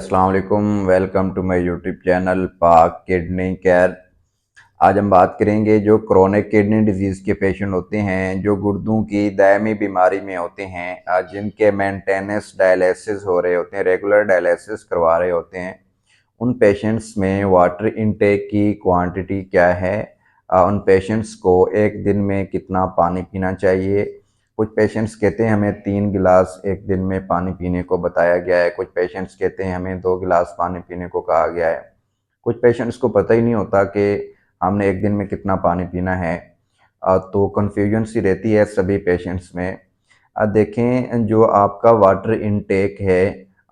अस्सलाम वालेकुम, welcome to my YouTube channel Pak kidney care. आज हम बात करेंगे जो क्रोनिक किडनी डिजीज़ के पेशेंट होते हैं, जो गुर्दों की दायमी बीमारी में होते हैं, जिनके मेंटेनेंस डायलिसिस हो रहे होते हैं, रेगुलर डायलिसिस करवा रहे होते हैं, उन पेशेंट्स में वाटर इनटेक की क्वांटिटी क्या है, उन पेशेंट्स को एक दिन में कितना पानी पीना चाहिए। कुछ पेशेंट्स कहते हैं हमें 3 गिलास एक दिन में पानी पीने को बताया गया है, कुछ पेशेंट्स कहते हैं हमें 2 गिलास पानी पीने को कहा गया है। कुछ पेशेंट्स को पता ही नहीं होता कि हमने एक दिन में कितना पानी पीना है। तो कन्फ्यूजन सी रहती है सभी पेशेंट्स में। देखें जो आपका वाटर इनटेक है,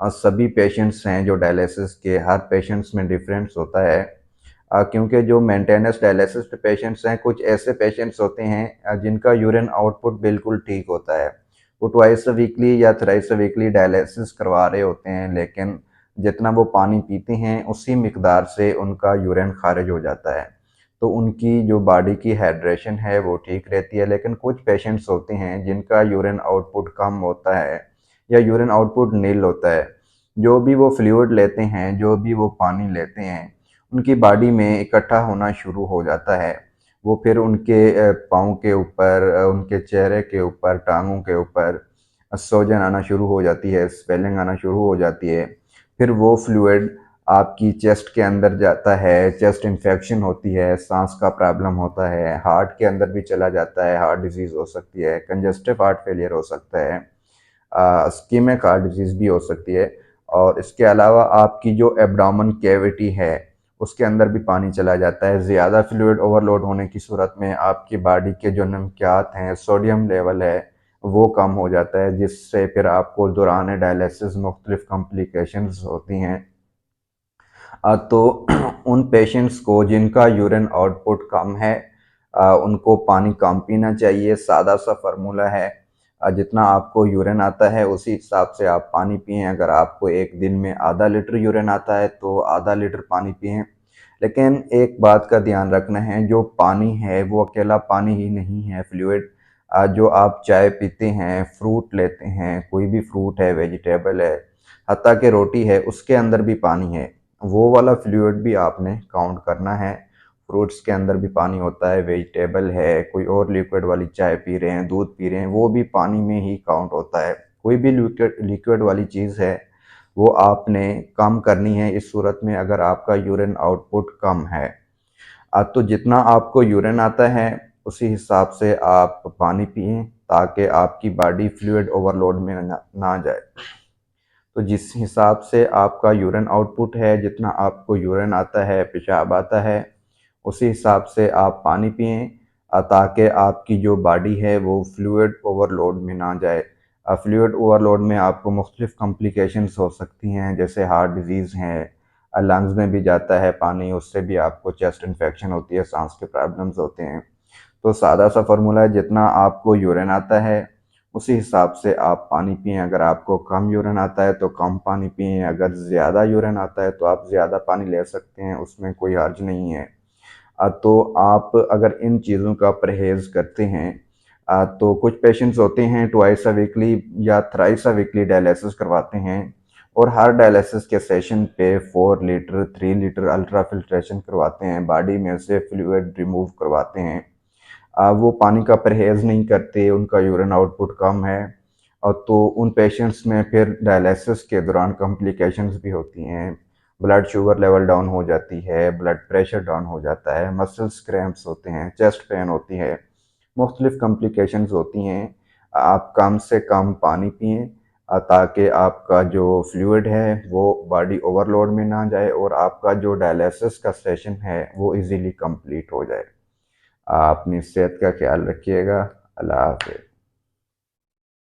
सभी पेशेंट्स हैं जो डायलिसिस के, हर पेशेंट्स में डिफरेंस होता है। क्योंकि जो मेंटेनेंस डायलिसिस पेशेंट्स हैं, कुछ ऐसे पेशेंट्स होते हैं जिनका यूरिन आउटपुट बिल्कुल ठीक होता है, वो ट्वाइस वीकली या थ्राइस वीकली डायलिसिस करवा रहे होते हैं, लेकिन जितना वो पानी पीते हैं उसी मिकदार से उनका यूरिन खारिज हो जाता है, तो उनकी जो बॉडी की हाइड्रेशन है वो ठीक रहती है। लेकिन कुछ पेशेंट्स होते हैं जिनका यूरिन आउटपुट कम होता है या यूरिन आउटपुट नील होता है, जो भी वो फ्लूइड लेते हैं, जो भी वो पानी लेते हैं, उनकी बॉडी में इकट्ठा होना शुरू हो जाता है। वो फिर उनके पाँव के ऊपर, उनके चेहरे के ऊपर, टांगों के ऊपर सूजन आना शुरू हो जाती है, स्वेलिंग आना शुरू हो जाती है। फिर वो फ्लूइड आपकी चेस्ट के अंदर जाता है, चेस्ट इन्फेक्शन होती है, सांस का प्रॉब्लम होता है, हार्ट के अंदर भी चला जाता है, हार्ट डिजीज़ हो सकती है, कंजस्टिव हार्ट फेलियर हो सकता है, इस्केमिक हार्ट डिजीज़ भी हो सकती है। और इसके अलावा आपकी जो एब्डोमेन कैविटी है उसके अंदर भी पानी चला जाता है। ज़्यादा फ्लूइड ओवरलोड होने की सूरत में आपकी बॉडी के जो नमकियात हैं, सोडियम लेवल है, वो कम हो जाता है, जिससे फिर आपको दौरान डायलिसिस मुख्तलिफ कॉम्प्लिकेशंस होती हैं। तो उन पेशेंट्स को जिनका यूरिन आउटपुट कम है, उनको पानी कम पीना चाहिए। सादा सा फार्मूला है, जितना आपको यूरिन आता है उसी हिसाब से आप पानी पिएं। अगर आपको एक दिन में आधा लीटर यूरिन आता है तो आधा लीटर पानी पिएं। लेकिन एक बात का ध्यान रखना है, जो पानी है वो अकेला पानी ही नहीं है, फ्लूइड। जो आप चाय पीते हैं, फ्रूट लेते हैं, कोई भी फ्रूट है, वेजिटेबल है, हत्ता कि रोटी है, उसके अंदर भी पानी है, वो वाला फ्लूइड भी आपने काउंट करना है। फ्रूट्स के अंदर भी पानी होता है, वेजिटेबल है, कोई और लिक्विड वाली चाय पी रहे हैं, दूध पी रहे हैं, वो भी पानी में ही काउंट होता है। कोई भी लिक्विड लिक्विड वाली चीज़ है वो आपने कम करनी है इस सूरत में, अगर आपका यूरिन आउटपुट कम है। तो जितना आपको यूरिन आता है उसी हिसाब से आप पानी पिएं, ताकि आपकी बॉडी फ्लूइड ओवरलोड में ना जाए। तो जिस हिसाब से आपका यूरिन आउटपुट है, जितना आपको यूरिन आता है, पेशाब आता है, उसी हिसाब से आप पानी पिएं, ताकि आपकी जो बॉडी है वो फ्लूइड ओवरलोड में ना जाए। फ्लूइड ओवरलोड में आपको मुख्तलिफ कॉम्प्लिकेशंस हो सकती हैं, जैसे हार्ट डिजीज़ हैं, लंग्स में भी जाता है पानी, उससे भी आपको चेस्ट इन्फेक्शन होती है, सांस के प्रॉब्लम्स होते हैं। तो सादा सा फार्मूला है, जितना आपको यूरिन आता है उसी हिसाब से आप पानी पिएं। अगर आपको कम यूरिन आता है तो कम पानी पिएं, अगर ज़्यादा यूरिन आता है तो आप ज़्यादा पानी ले सकते हैं, उसमें कोई हर्ज नहीं है। तो आप अगर इन चीज़ों का परहेज़ करते हैं, तो कुछ पेशेंट्स होते हैं ट्वाइस अ वीकली या थ्राइस अ वीकली डायलिसिस करवाते हैं, और हर डायलिसिस के सेशन पे 4 लीटर 3 लीटर अल्ट्रा फिल्ट्रेशन करवाते हैं, बॉडी में से फ्लूइड रिमूव करवाते हैं। वो पानी का परहेज़ नहीं करते, उनका यूरिन आउटपुट कम है, और तो उन पेशेंट्स में फिर डायलिसिस के दौरान कॉम्प्लिकेशंस भी होती हैं। ब्लड शुगर लेवल डाउन हो जाती है, ब्लड प्रेशर डाउन हो जाता है, मसल्स क्रैम्प्स होते हैं, चेस्ट पेन होती है, मुख्तलिफ कॉम्प्लिकेशंस होती हैं। आप कम से कम पानी पिएँ, ताकि आपका जो फ्लूइड है वो बॉडी ओवरलोड में ना जाए और आपका जो डायलिसिस का सेशन है वो ईज़िली कंप्लीट हो जाए। आप अपनी सेहत का ख्याल रखिएगा। अल्लाह हाफ़िज़।